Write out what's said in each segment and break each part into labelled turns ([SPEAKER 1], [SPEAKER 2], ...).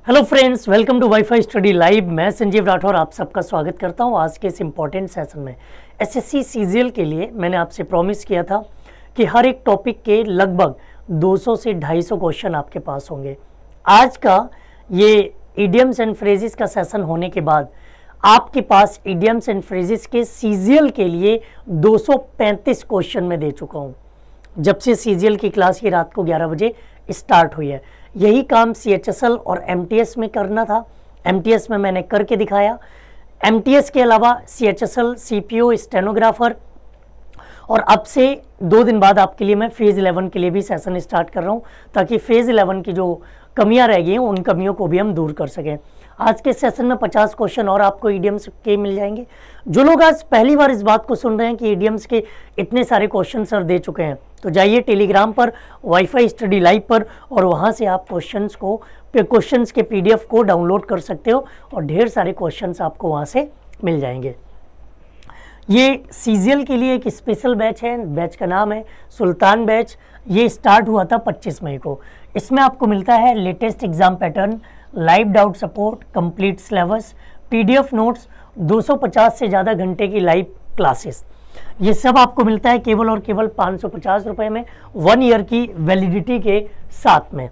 [SPEAKER 1] Hello friends, welcome to WiFi study live. मैं संजीव राठौर आप सबका स्वागत करता हूं आज के इस इम्पॉर्टेंट सेशन में। एसएससी सीजीएल के लिए मैंने आपसे प्रॉमिस किया था कि हर एक टॉपिक के लगभग 200 से 250 क्वेश्चन आपके पास होंगे। आज का ये इडियम्स एंड फ्रेजेस का सेशन होने के बाद आपके पास इडियम्स एंड फ्रेजेस के सीजीएल के लिए 235 क्वेश्चन मैं दे चुका हूँ। जब से सीजीएल की क्लास ये रात को 11 बजे स्टार्ट हुई है, यही काम सीएचएसएल और एमटीएस में करना था। एमटीएस में मैंने करके दिखाया। एमटीएस के अलावा सीएचएसएल, सीपीओ, स्टेनोग्राफर और अब से 2 दिन बाद आपके लिए मैं फेज़ 11 के लिए भी सेशन स्टार्ट कर रहा हूँ, ताकि फेज़ 11 की जो कमियां रह गई हैं उन कमियों को भी हम दूर कर सकें। आज के सेशन में 50 क्वेश्चन और आपको ईडीएम्स के मिल जाएंगे। जो लोग आज पहली बार इस बात को सुन रहे हैं कि ईडीएम्स के इतने सारे क्वेश्चन सर दे चुके हैं, तो जाइए टेलीग्राम पर, वाईफाई स्टडी लाइव पर, और वहाँ से आप क्वेश्चंस के पीडीएफ को डाउनलोड कर सकते हो और ढेर सारे क्वेश्चंस आपको वहाँ से मिल जाएंगे। ये सीजीएल के लिए एक स्पेशल बैच है। बैच का नाम है सुल्तान बैच। ये स्टार्ट हुआ था 25 मई को। इसमें आपको मिलता है latest exam pattern, live doubt support, complete syllabus, PDF notes, 250 से ज़्यादा घंटे की लाइव क्लासेस। ये सब आपको मिलता है केवल और केवल 550 रुपये में, 1 ईयर की वैलिडिटी के साथ में।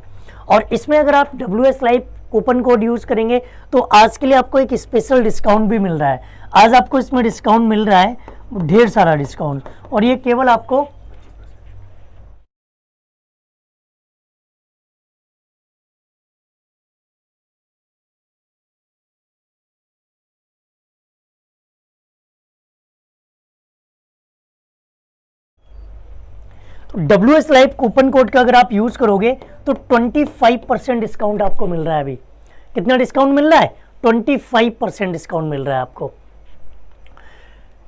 [SPEAKER 1] और इसमें अगर आप WS live coupon code use करेंगे तो आज के लिए आपको एक स्पेशल डिस्काउंट भी मिल रहा है। आज आपको इसमें डिस्काउंट मिल रहा है, ढेर सारा डिस्काउंट, और ये केवल आपको WS लाइव कूपन कोड का अगर आप यूज करोगे तो 25% डिस्काउंट आपको मिल रहा है। अभी कितना डिस्काउंट मिल रहा है? 25% डिस्काउंट मिल रहा है आपको।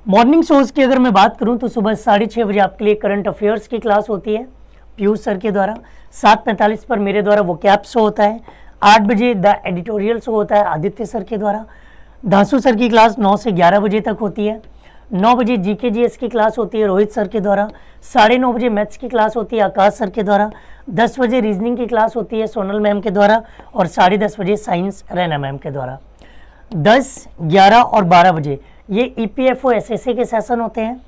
[SPEAKER 1] मॉर्निंग शोज की अगर मैं बात करूं तो सुबह 6:30 बजे आपके लिए करंट अफेयर्स की क्लास होती है पीयूष सर के द्वारा। 7:45 पर मेरे द्वारा वो कैप शो होता है। 8 बजे द एडिटोरियल शो होता है आदित्य सर के द्वारा। धांसू सर की क्लास 9 से 11 बजे तक होती है। 9 बजे जीके जीएस की क्लास होती है रोहित सर के द्वारा। 9:30 बजे मैथ्स की क्लास होती है आकाश सर के द्वारा। 10 बजे रीजनिंग की क्लास होती है सोनल मैम के द्वारा। और 10:30 बजे साइंस रैना मैम के द्वारा। 10, 11 और 12 बजे ये ईपीएफओ एसएससी के सेशन होते हैं।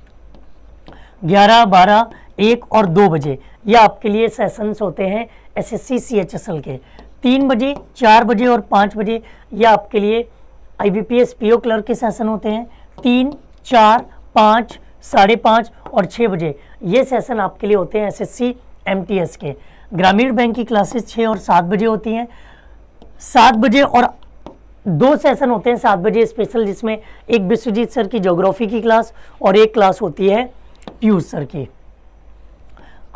[SPEAKER 1] 11, 12, 1 और 2 बजे ये आपके लिए सेशंस होते हैं एसएससी सीएचएसएल के। 3 बजे, 4 बजे और 5 बजे ये आपके लिए आईबीपीएस पीओ क्लर्क के सेशन होते हैं। 3, 4, 5, 5:30 और 6 बजे ये सेशन आपके लिए होते हैं एसएससी एमटीएस के। ग्रामीण बैंक की क्लासेस 6 और 7 बजे होती हैं। 7 बजे और 2 सेशन होते हैं 7 बजे स्पेशल, जिसमें एक विश्वजीत सर की ज्योग्राफी की क्लास और एक क्लास होती है पीयूष सर की।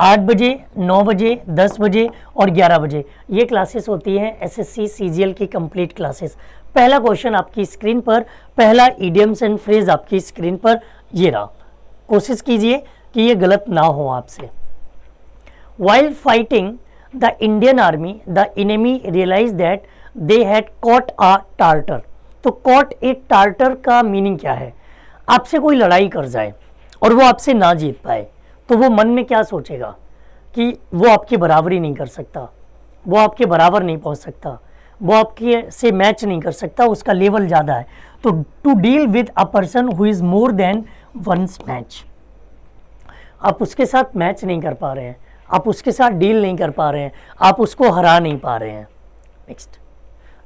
[SPEAKER 1] 8 बजे, 9 बजे, 10 बजे और 11 बजे ये क्लासेस होती हैं एसएससी सीजीएल की कंप्लीट क्लासेस। पहला क्वेश्चन आपकी स्क्रीन पर, पहला इडियम्स एंड फ्रेज आपकी स्क्रीन पर ये रहा। कोशिश कीजिए कि ये गलत ना हो आपसे। While fighting the Indian army, the enemy realized that they had caught a Tartar। तो caught a Tartar का मीनिंग क्या है? आपसे कोई लड़ाई कर जाए और वो आपसे ना जीत पाए तो वो मन में क्या सोचेगा कि वो आपकी बराबरी नहीं कर सकता, वो आपके बराबर नहीं पहुंच सकता, वो आपके से मैच नहीं कर सकता, उसका लेवल ज़्यादा है। तो to deal with a person who is more than one's match, आप उसके साथ मैच नहीं कर पा रहे हैं, आप उसके साथ डील नहीं कर पा रहे हैं, आप उसको हरा नहीं पा रहे हैं। नेक्स्ट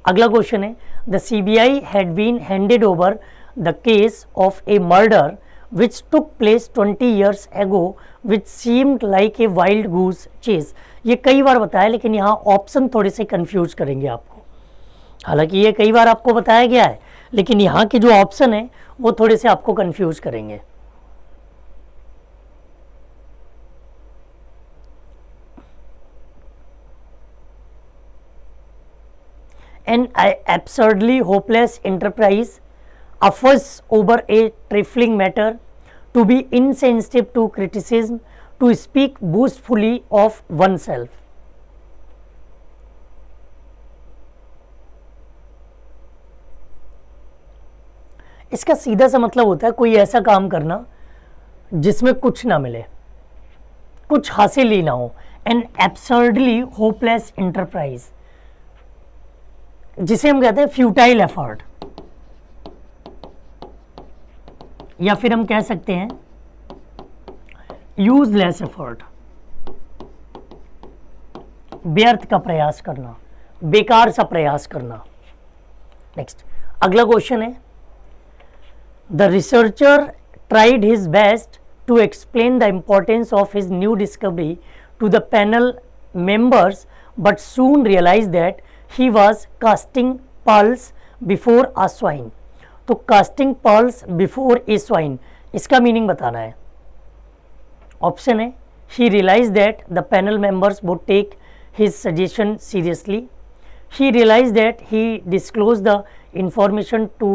[SPEAKER 1] अगला क्वेश्चन है, the CBI had been handed over the case of a murder which took place 20 years ago which seemed like a wild goose chase. ये कई बार बताया, लेकिन यहाँ ऑप्शन थोड़े से कंफ्यूज करेंगे आपको। हालांकि ये कई बार आपको बताया गया है, लेकिन यहाँ के जो ऑप्शन है वो थोड़े से आपको कंफ्यूज करेंगे। An absurdly hopeless enterprise, a fuss over a trifling matter, to be insensitive to criticism, to speak boastfully of oneself। इसका सीधा सा मतलब होता है कोई ऐसा काम करना जिसमें कुछ ना मिले, कुछ हासिल ही ना हो। An absurdly hopeless enterprise, जिसे हम कहते हैं फ्यूटाइल एफर्ट, या फिर हम कह सकते हैं यूजलेस एफर्ट, व्यर्थ का प्रयास करना, बेकार सा प्रयास करना। नेक्स्ट, अगला क्वेश्चन है, the researcher tried his best to explain the importance of his new discovery to the panel members but soon realise that he was casting pearls before a swine. तो casting pearls before a swine, इसका meaning बताना है। Option है, he realized that the panel members would take his suggestion seriously. He realized that he disclosed the information to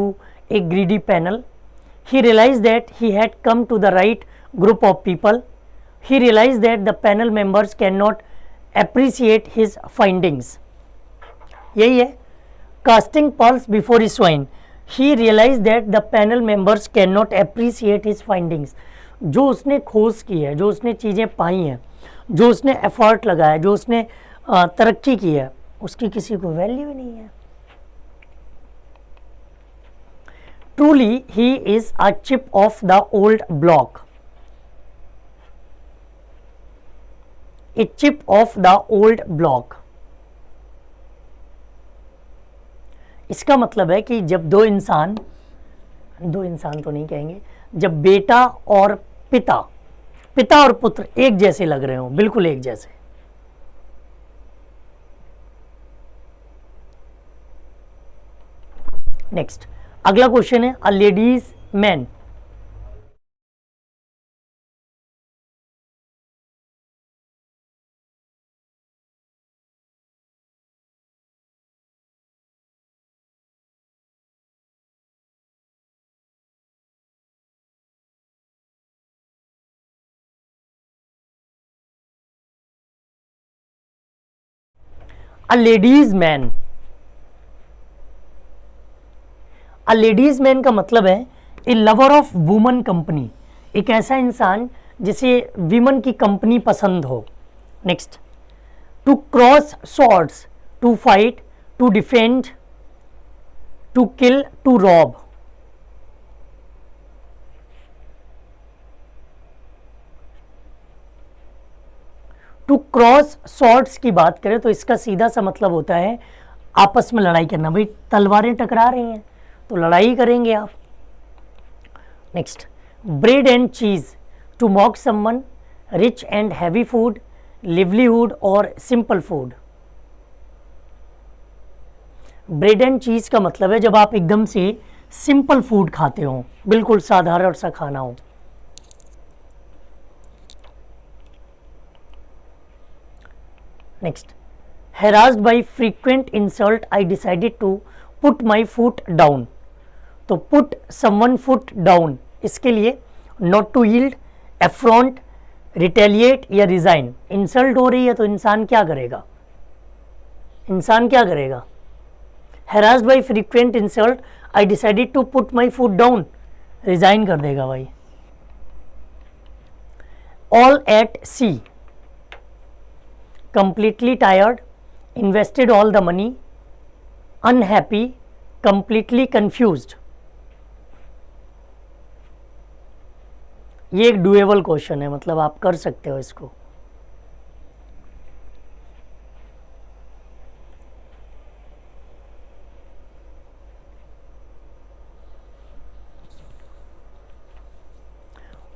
[SPEAKER 1] a greedy panel. He realized that he had come to the right group of people. He realized that the panel members cannot appreciate his findings. यही है, casting pearls before a swine. He realized that the panel members cannot appreciate his findings. जो उसने खोज की है, जो उसने चीज़ें पाई हैं, जो उसने एफर्ट लगाया, जो उसने तरक्की की है, उसकी किसी को वैल्यू ही नहीं है। Truly he is a chip off the old block, a chip off the old block. इसका मतलब है कि जब दो इंसान तो नहीं कहेंगे, जब बेटा और पिता और पुत्र एक जैसे लग रहे हो, बिल्कुल एक जैसे। नेक्स्ट, अगला क्वेश्चन है, a ladies man. A ladies man, a ladies man का मतलब है a lover of woman company, एक ऐसा इंसान जिसे विमन की कंपनी पसंद हो। Next, to cross swords, to fight, to defend, to kill, to rob. To cross swords की बात करें तो इसका सीधा सा मतलब होता है आपस में लड़ाई करना। भाई तलवारें टकरा रही हैं तो लड़ाई करेंगे आप। Next, bread and cheese, to mock someone, rich and heavy food, livelihood और simple food. Bread and cheese का मतलब है जब आप एकदम से सिंपल फूड खाते हो, बिल्कुल साधारण सा खाना हो। Next, harassed by frequent insult I decided to put my foot down। तो put someone foot down, इसके लिए not to yield, affront, retaliate या resign। इंसल्ट हो रही है तो इंसान क्या करेगा? harassed by frequent insult I decided to put my foot down, resign कर देगा भाई। all at sea, completely tired, invested all the money, unhappy, completely confused। ये एक डुएबल क्वेश्चन है, मतलब आप कर सकते हो इसको।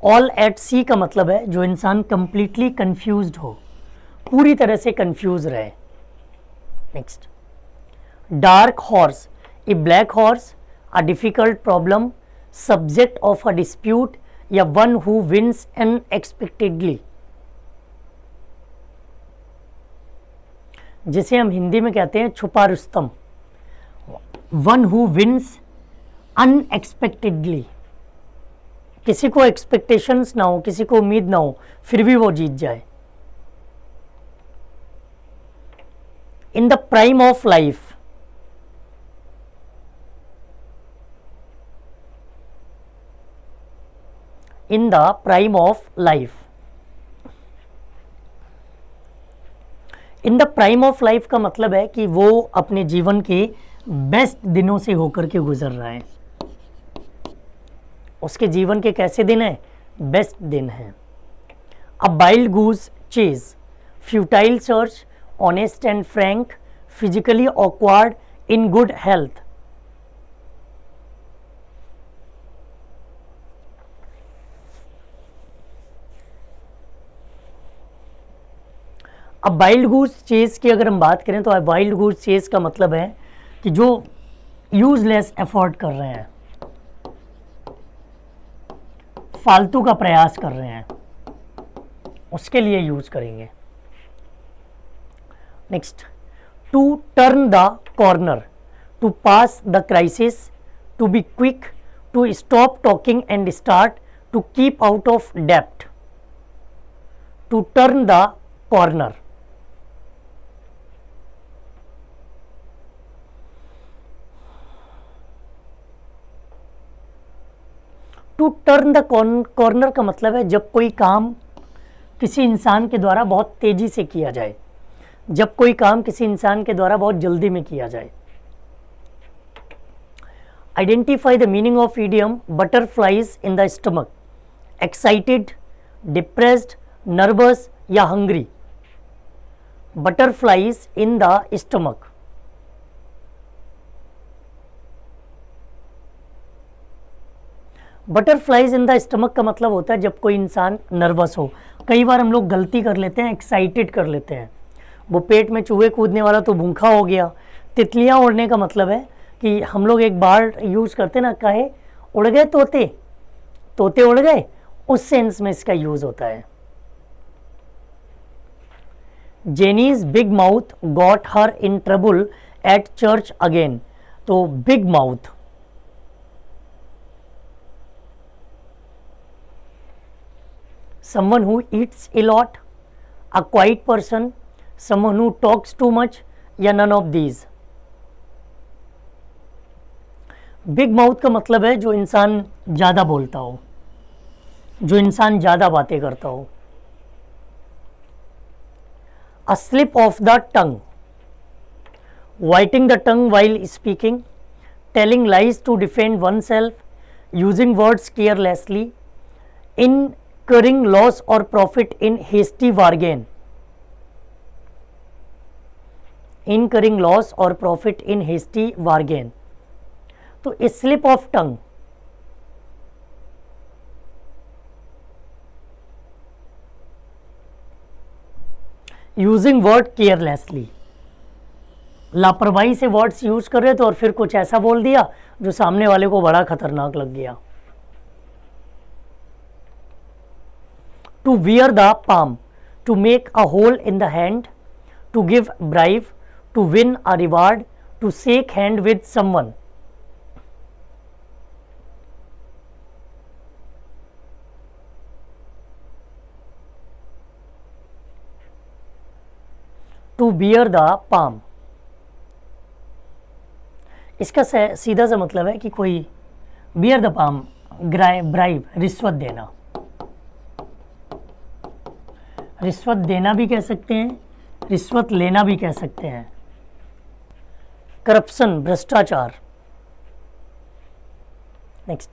[SPEAKER 1] ऑल एट सी का मतलब है जो इंसान कंप्लीटली कंफ्यूज्ड हो, पूरी तरह से कंफ्यूज रहे। Next, dark horse, A black horse, a difficult problem, subject of a dispute या वन हु विन्स अनएक्सपेक्टेडली। जिसे हम हिंदी में कहते हैं छुपा Rustam. One who wins unexpectedly, किसी को एक्सपेक्टेशंस ना हो, किसी को उम्मीद ना हो, फिर भी वो जीत जाए। In the prime of life, in the prime of life. In the prime of life का मतलब है कि वो अपने जीवन के बेस्ट दिनों से होकर के गुजर रहा है। उसके जीवन के कैसे दिन हैं? बेस्ट दिन हैं। A wild goose chase, futile search, honest and frank, physically awkward, in good health. अब वाइल्ड गूस चेज की अगर हम बात करें तो वाइल्ड गूस चेज का मतलब है कि जो यूजलेस एफर्ट कर रहे हैं, फालतू का प्रयास कर रहे हैं, उसके लिए यूज करेंगे। Next, to turn the corner, to pass the crisis, to be quick, to stop talking and start, to keep out of depth. To turn the corner, to turn the corner का मतलब है जब कोई काम किसी इंसान के द्वारा बहुत तेजी से किया जाए, जब कोई काम किसी इंसान के द्वारा बहुत जल्दी में किया जाए। Identify the meaning of idiom butterflies in the stomach, excited, depressed, nervous या hungry. Butterflies in the stomach, butterflies in the stomach का मतलब होता है जब कोई इंसान नर्वस हो। कई बार हम लोग गलती कर लेते हैं, एक्साइटेड कर लेते हैं। वो पेट में चूहे कूदने वाला तो भूखा हो गया। तितलियां उड़ने का मतलब है कि हम लोग एक बार यूज करते ना, कहे उड़ गए तोते, तोते उड़ गए, उस सेंस में इसका यूज होता है। Jenny's big mouth got her in trouble at church again. तो big mouth, someone who eats a lot, a quiet person, someone who talks too much, या none of these। Big mouth का मतलब है जो इंसान ज़्यादा बोलता हो, जो इंसान ज़्यादा बातें करता हो। A slip of the tongue, biting the tongue while speaking, telling lies to defend oneself, using words carelessly, incurring loss or profit in hasty bargain, incurring loss or profit in hasty bargain। तो slip of tongue, using word carelessly, लापरवाही से words use कर रहे थे और फिर कुछ ऐसा बोल दिया जो सामने वाले को बड़ा खतरनाक लग गया। To wear the palm, to make a hole in the hand, to give bribe, to win a reward, to shake hand with someone। To wear the palm, इसका सीधा सा मतलब है कि कोई bear the palm, ब्राइब, रिश्वत देना। रिश्वत देना भी कह सकते हैं, रिश्वत लेना भी कह सकते हैं। करप्शन, भ्रष्टाचार। Next,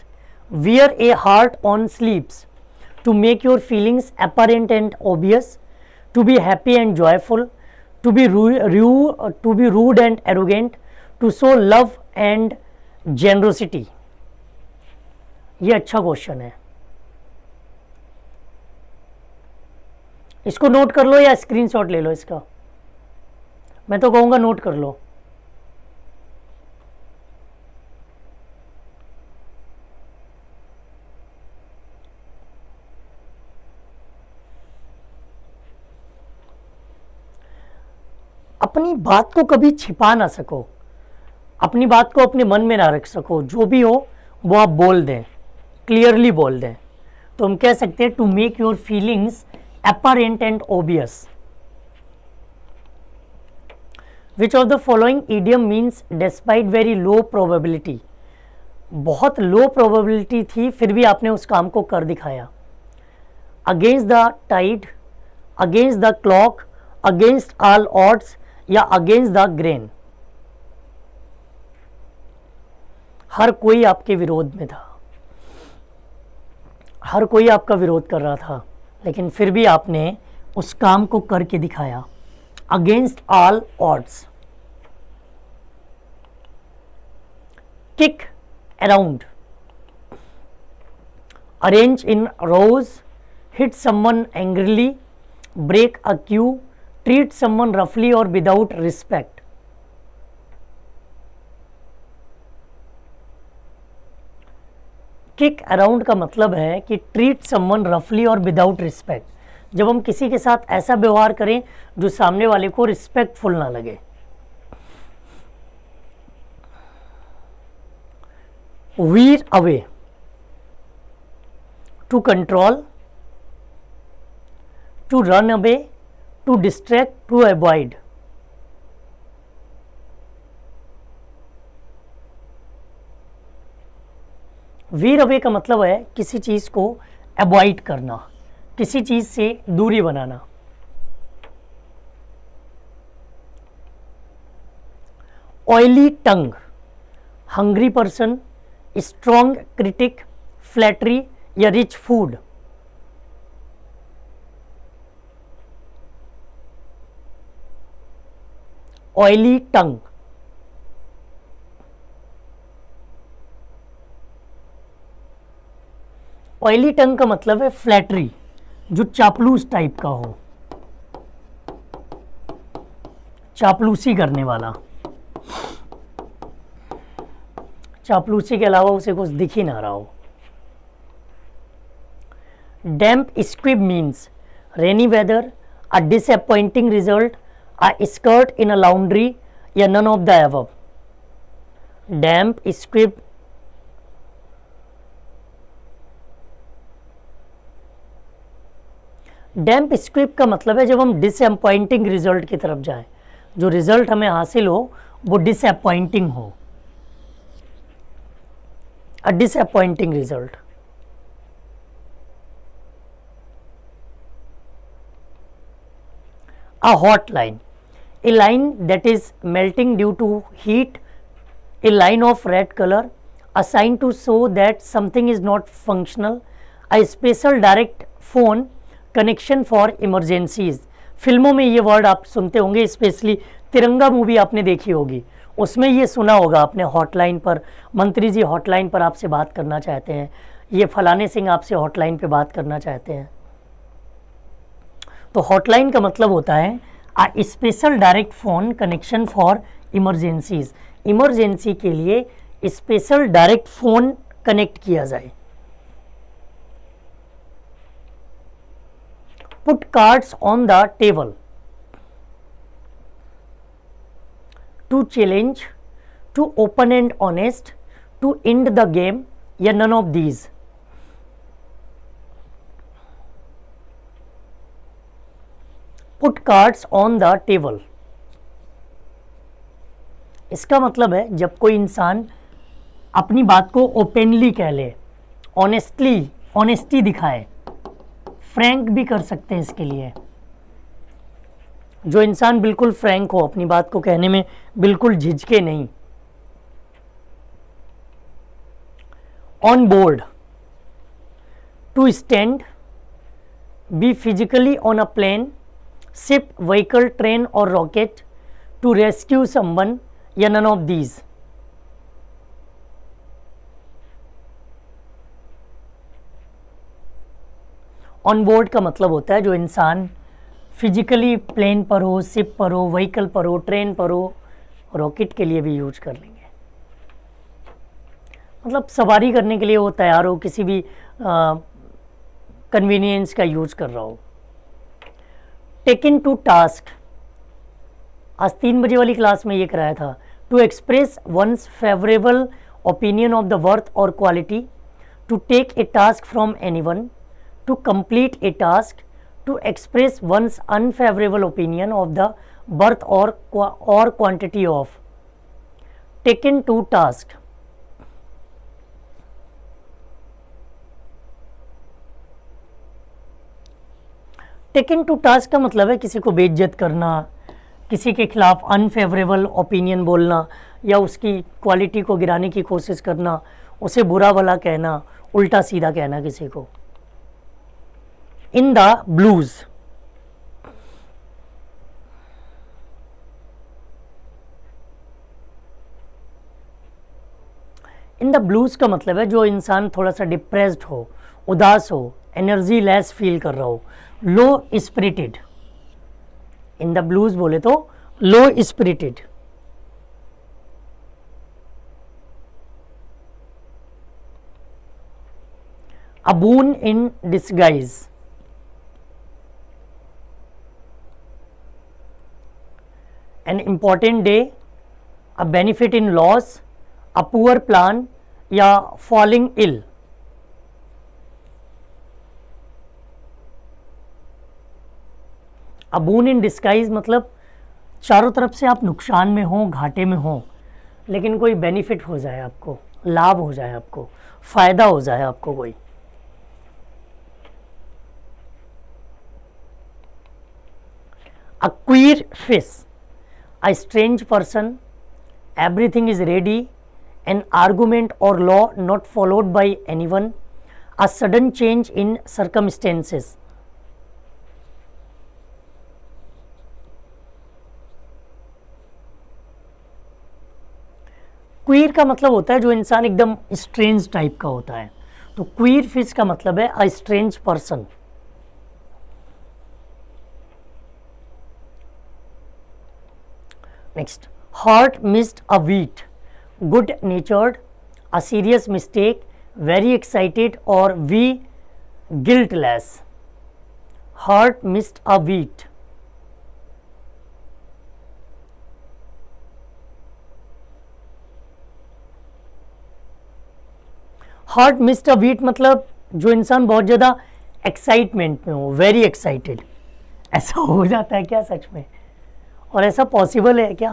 [SPEAKER 1] wear a heart on sleeves, to make your feelings apparent and obvious, to be happy and joyful, to be rude and arrogant, to show love and generosity. ये अच्छा क्वेश्चन है, इसको नोट कर लो या screenshot ले लो इसका। मैं तो कहूँगा नोट कर लो। अपनी बात को कभी छिपा ना सको, अपनी बात को अपने मन में ना रख सको, जो भी हो वो आप बोल दें, क्लियरली बोल दें। तो हम कह सकते हैं to make your feelings apparent and obvious। Which of the following idiom means despite very low probability? बहुत लो प्रोबेबिलिटी थी फिर भी आपने उस काम को कर दिखाया। Against the tide, against the clock, against all odds या अगेंस्ट द ग्रेन। हर कोई आपके विरोध में था, हर कोई आपका विरोध कर रहा था, लेकिन फिर भी आपने उस काम को करके दिखाया against all odds. Kick around, arrange in rows, hit someone angrily, break a queue, treat someone रफली और विदाउट रिस्पेक्ट। किक अराउंड का मतलब है कि ट्रीट समवन रफली और विदाउट रिस्पेक्ट। जब हम किसी के साथ ऐसा व्यवहार करें जो सामने वाले को रिस्पेक्टफुल ना लगे। Veer away, to control, to run away, to distract, to avoid. Veer away का मतलब है किसी चीज को अवॉइड करना, किसी चीज से दूरी बनाना। Oily tongue, hungry person, strong critic, flattery या rich food. Oily tongue, oily tongue का मतलब है फ्लैटरी, जो चापलूस टाइप का हो, चापलूसी करने वाला, चापलूसी के अलावा उसे कुछ दिख ही ना रहा हो। Damp squib means rainy weather, a disappointing result, a skirt in a laundry या none of the above. Damp squib damp squib का मतलब है जब हम डिसअपॉइंटिंग रिजल्ट की तरफ जाएं, जो रिजल्ट हमें हासिल हो वो डिसअपॉइंटिंग हो, a disappointing result. A hot line, a line that is melting due to heat, a line of red color, a sign to show that something is not functional, a special direct phone connection for emergencies। फिल्मों में ये word आप सुनते होंगे, specially तिरंगा movie आपने देखी होगी, उसमें ये सुना होगा आपने, हॉटलाइन पर मंत्री जी हॉटलाइन पर आपसे बात करना चाहते हैं, ये फलाने सिंह आपसे हॉटलाइन पे बात करना चाहते हैं। तो हॉटलाइन का मतलब होता है a special direct phone connection for emergencies, emergency के लिए स्पेशल डायरेक्ट फोन कनेक्ट किया जाए। Put cards on the table, to challenge, to open and honest, to end the game या none of these. Put cards on the table, इसका मतलब है जब कोई इंसान अपनी बात को ओपनली कह ले, ऑनेस्टली, ऑनेस्टी दिखाए, फ्रैंक भी कर सकते हैं इसके लिए, जो इंसान बिल्कुल फ्रैंक हो, अपनी बात को कहने में बिल्कुल झिझके नहीं। On board, to stand, be physically on a plane, ship, vehicle, train और रॉकेट, टू रेस्क्यू समवन या none of these. On board का मतलब होता है जो इंसान फिजिकली प्लेन पर हो, शिप पर हो, व्हीकल पर हो, ट्रेन पर हो, रॉकेट के लिए भी यूज कर लेंगे, मतलब सवारी करने के लिए वो तैयार हो, किसी भी कन्वीनियंस का यूज कर रहा हो। टेकन टू टास्क, आज 3 बजे वाली क्लास में ये कराया था, to express one's favourable opinion of the worth और quality, to take a task from anyone, to complete a task, to express one's unfavourable opinion of the birth और quantity of. Taken to task, taken to task का मतलब है किसी को बेइज्जत करना, किसी के खिलाफ अनफेवरेबल ओपिनियन बोलना, या उसकी क्वालिटी को गिराने की कोशिश करना, उसे बुरा भला कहना, उल्टा सीधा कहना किसी को। In the blues, in the blues का मतलब है जो इंसान थोड़ा सा डिप्रेस्ड हो, उदास हो, एनर्जी लेस फील कर रहा हो, लो स्पिरिटेड। इन द ब्लूज बोले तो लो spirited. A boon in disguise, an important day, a benefit in loss, a poor plan या falling ill। A boon in disguise मतलब चारों तरफ से आप नुकसान में हो, घाटे में हो, लेकिन कोई बेनिफिट हो जाए आपको, लाभ हो जाए आपको, फायदा हो जाए आपको कोई। A queer fish, a strange person, everything is ready, an argument or law not followed by anyone, a sudden change in circumstances। Queer का मतलब होता है जो इंसान एकदम स्ट्रेंज टाइप का होता है, तो क्वीर फिश का मतलब है a strange person. Next, heart missed a beat, good natured, a serious mistake, very excited or we guiltless। Heart missed a beat, heart missed a beat मतलब जो इंसान बहुत ज़्यादा एक्साइटमेंट में हो, वेरी एक्साइटेड। ऐसा हो जाता है क्या सच में? और ऐसा पॉसिबल है क्या?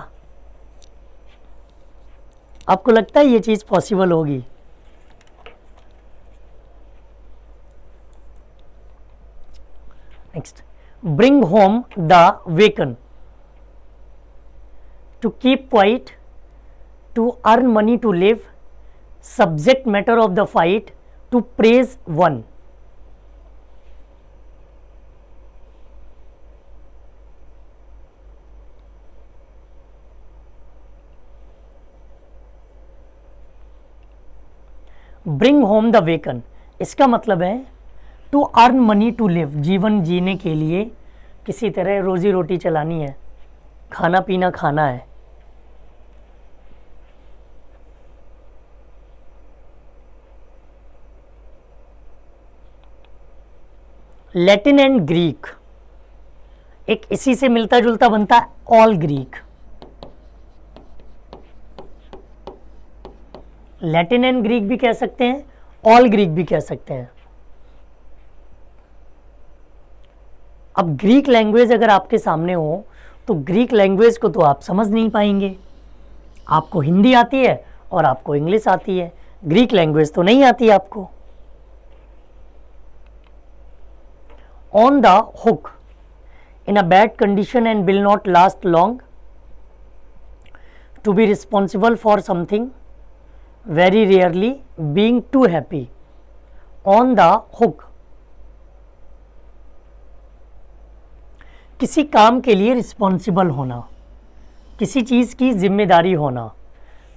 [SPEAKER 1] आपको लगता है ये चीज़ पॉसिबल होगी? Next, bring home the bacon, to keep quiet, to earn money to live, subject matter of the fight, to praise one। Bring home the bacon, इसका मतलब है to earn money to live, जीवन जीने के लिए किसी तरह रोजी रोटी चलानी है, खाना पीना खाना है। लैटिन एंड ग्रीक, एक इसी से मिलता जुलता बनता है all Greek. Latin and Greek भी कह सकते हैं, ऑल ग्रीक भी कह सकते हैं। अब ग्रीक लैंग्वेज अगर आपके सामने हो तो ग्रीक लैंग्वेज को तो आप समझ नहीं पाएंगे। आपको हिंदी आती है और आपको इंग्लिश आती है, ग्रीक लैंग्वेज तो नहीं आती आपको। On the hook, in a bad condition and will not last long, to be responsible for something, very rarely, being too happy। On the hook, किसी काम के लिए रिस्पॉन्सिबल होना, किसी चीज़ की जिम्मेदारी होना,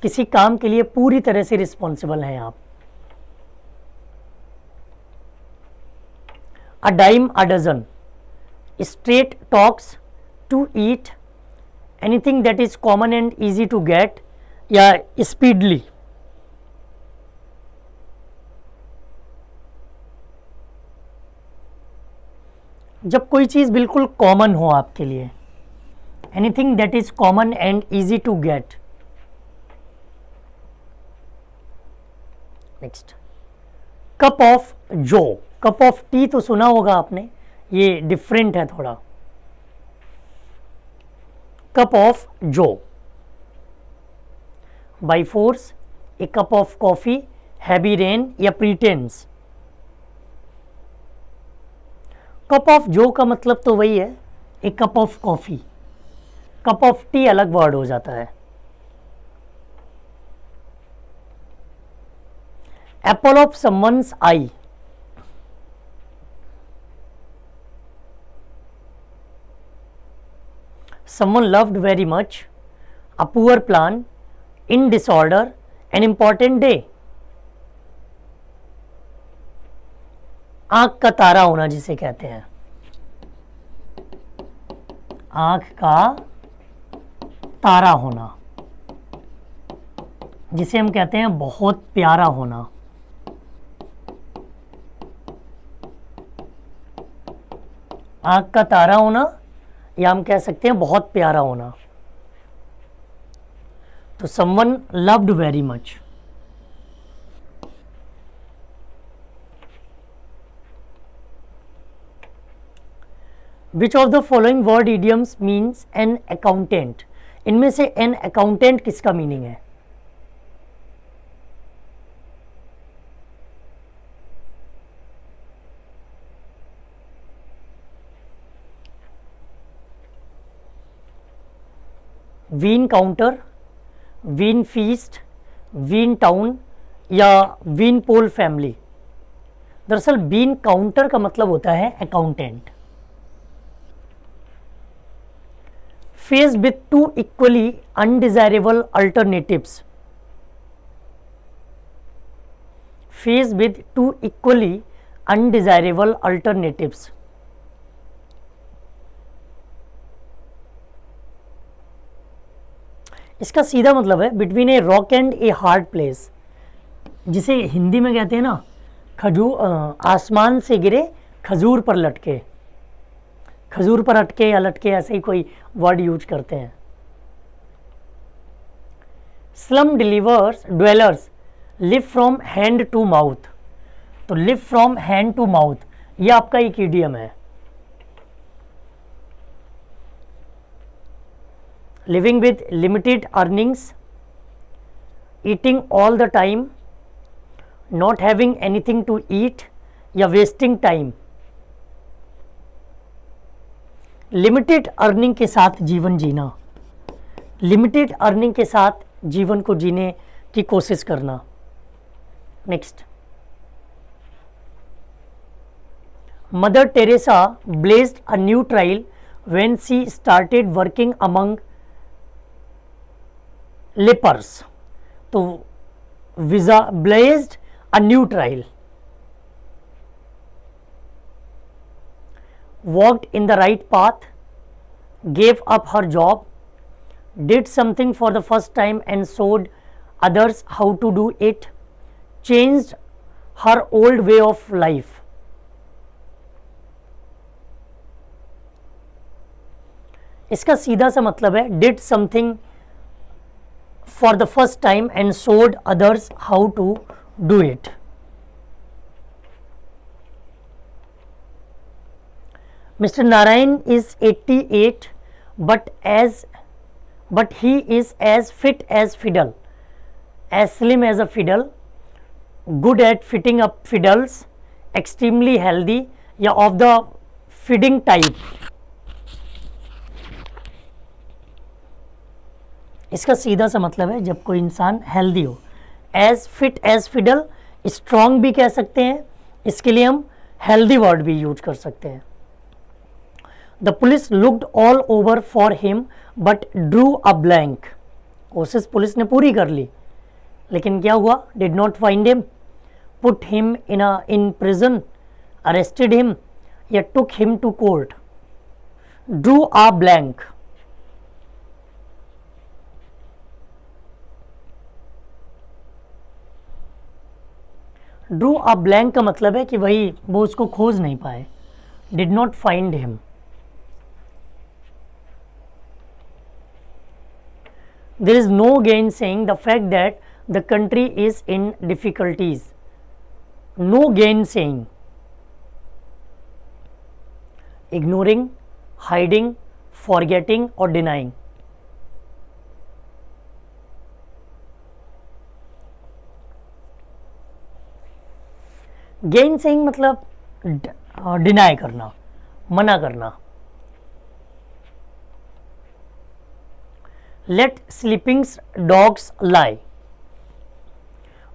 [SPEAKER 1] किसी काम के लिए पूरी तरह से रिस्पॉन्सिबल हैं आप। A dime a dozen, straight talks, to eat, anything that is common and easy to get, या speedily। जब कोई चीज़ बिल्कुल कॉमन हो आपके लिए, anything that is common and easy to get. Next, cup of joe, cup of tea तो सुना होगा आपने, ये डिफरेंट है थोड़ा। Cup of joe, by force, a cup of coffee, heavy rain या प्रीटेंस। कप ऑफ जो का मतलब तो वही है, a cup of coffee. Cup of tea अलग वर्ड हो जाता है। Apple of someone's eye, someone loved very much, a poor plan, in disorder, an important day. आंख का तारा होना जिसे कहते हैं, आंख का तारा होना, जिसे हम कहते हैं बहुत प्यारा होना। आंख का तारा होना या हम कह सकते हैं बहुत प्यारा होना। तो someone loved very much। Which of the following word idioms means an accountant? इनमें से an accountant किसका मीनिंग है? Bean counter, bean feast, bean town या वीन पोल फैमिली। दरअसल वीन काउंटर का मतलब होता है accountant. Face with two equally undesirable alternatives, face with two equally undesirable alternatives. इसका सीधा मतलब है between a rock and a hard place, जिसे हिंदी में कहते हैं ना आसमान से गिरे खजूर पर लटके, खजूर पर अटके या लटके, ऐसे ही कोई वर्ड यूज करते हैं। Slum delivers dwellers live from hand to mouth. तो live from hand to mouth ये आपका एक इडियम है। living with limited earnings, eating all the time, not having anything to eat या wasting time। लिमिटेड अर्निंग के साथ जीवन जीना, limited earning के साथ जीवन को जीने की कोशिश करना। Next, mother Teresa blazed a new trail when she started working among lepers। तो विजा blazed a new trail, walked in the right path, gave up her job, did something for the first time and showed others how to do it, changed her old way of life। इसका सीधा सा मतलब है did something for the first time and showed others how to do it। Mr. Narayan is 88 but he is as fit as fiddle, as slim as a fiddle, good at fitting up fiddles, extremely healthy या of the feeding type। इसका सीधा सा मतलब है जब कोई इंसान healthy हो। As fit as fiddle, strong भी कह सकते हैं, इसके लिए हम हेल्दी वर्ड भी यूज कर सकते हैं। The police looked all over for him but drew a blank. कोशिश पुलिस ने पूरी कर ली लेकिन क्या हुआ? Did not find him, put him in prison, arrested him या took him to court. Drew a blank, drew a blank का मतलब है कि वो उसको खोज नहीं पाए। Did not find him. There is no gain saying the fact that the country is in difficulties. No gain saying, ignoring, hiding, forgetting और डिनाइंग। गेन सेइंग मतलब डिनाई करना, मना करना। Let sleepings dogs lie.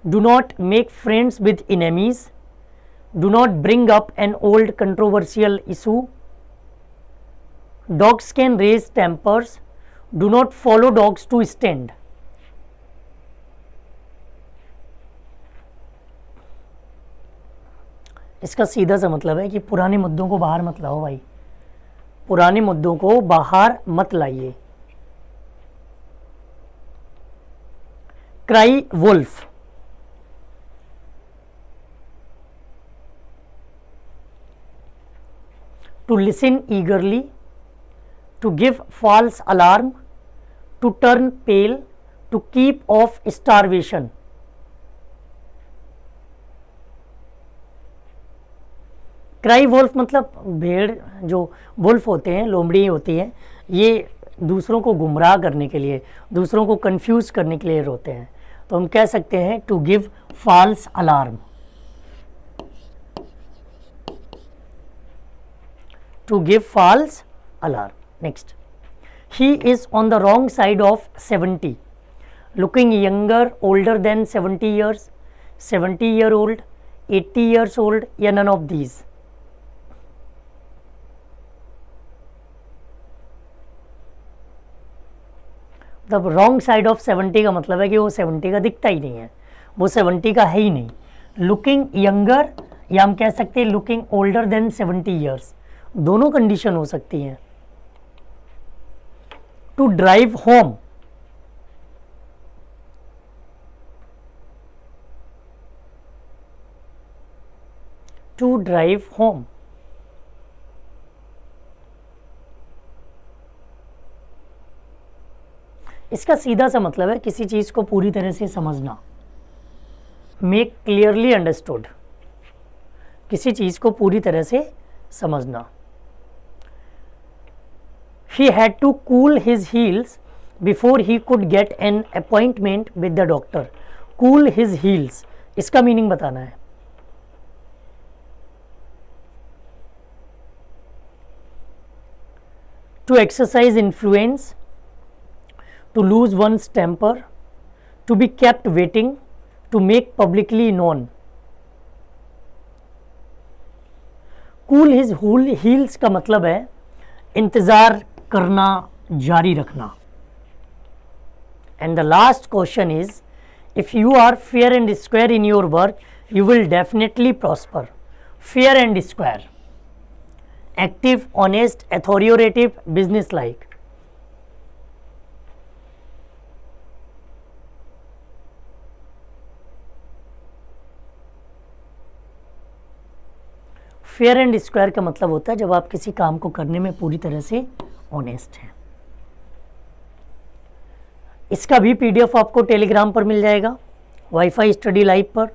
[SPEAKER 1] Do not make friends with enemies. Do not bring up an old controversial issue. Dogs can raise tempers. Do not follow dogs to stand. इसका सीधा सा मतलब है कि पुराने मुद्दों को बाहर मत लाओ भाई, पुराने मुद्दों को बाहर मत लाइए। Cry wolf, to listen eagerly, to give false alarm, to turn pale, to keep off starvation. Cry wolf मतलब भेड़, जो वुल्फ होते हैं, लोमड़ी होती है, ये दूसरों को गुमराह करने के लिए, दूसरों को कंफ्यूज करने के लिए रोते हैं। तो हम कह सकते हैं to give false alarm, to give false alarm. Next, he is on the wrong side of 70, looking younger, older than 70 years, 70-year-old, 80 years old, या none of these. मतलब रॉन्ग साइड ऑफ 70 का मतलब है कि वो 70 का दिखता ही नहीं है, वो 70 का है ही नहीं। लुकिंग यंगर, या हम कह सकते हैं लुकिंग ओल्डर देन 70 ईयर्स, दोनों कंडीशन हो सकती हैं। To drive home, to drive home, इसका सीधा सा मतलब है किसी चीज को पूरी तरह से समझना, मेक क्लियरली अंडरस्टूड, किसी चीज को पूरी तरह से समझना। He had to cool his heels before he could get an appointment with the doctor. Cool his heels, इसका मीनिंग बताना है। To exercise influence, to lose one's temper, to be kept waiting, to make publicly known. Cool his heels का मतलब है इंतजार करना जारी रखना। And the last question is, if you are fair and square in your work you will definitely prosper. Fair and square, active, honest, authoritative, business like. Fair and square का मतलब होता है जब आप किसी काम को करने में पूरी तरह से ऑनेस्ट हैं। इसका भी पीडीएफ आपको टेलीग्राम पर मिल जाएगा, वाईफाई स्टडी लाइव पर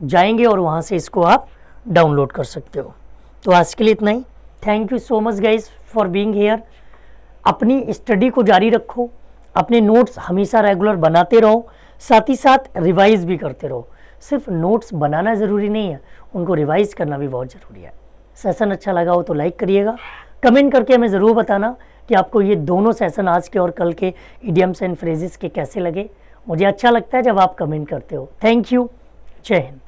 [SPEAKER 1] जाएंगे और वहां से इसको आप डाउनलोड कर सकते हो। तो आज के लिए इतना ही। Thank you so much guys for being here. अपनी स्टडी को जारी रखो, अपने नोट्स हमेशा रेगुलर बनाते रहो, साथ ही साथ रिवाइज भी करते रहो। सिर्फ नोट्स बनाना ज़रूरी नहीं है, उनको रिवाइज करना भी बहुत ज़रूरी है। सेशन अच्छा लगा हो तो लाइक करिएगा, कमेंट करके हमें ज़रूर बताना कि आपको ये दोनों सेशन आज के और कल के इडियम्स एंड फ्रेजेस के कैसे लगे। मुझे अच्छा लगता है जब आप कमेंट करते हो। थैंक यू, जय हिंद।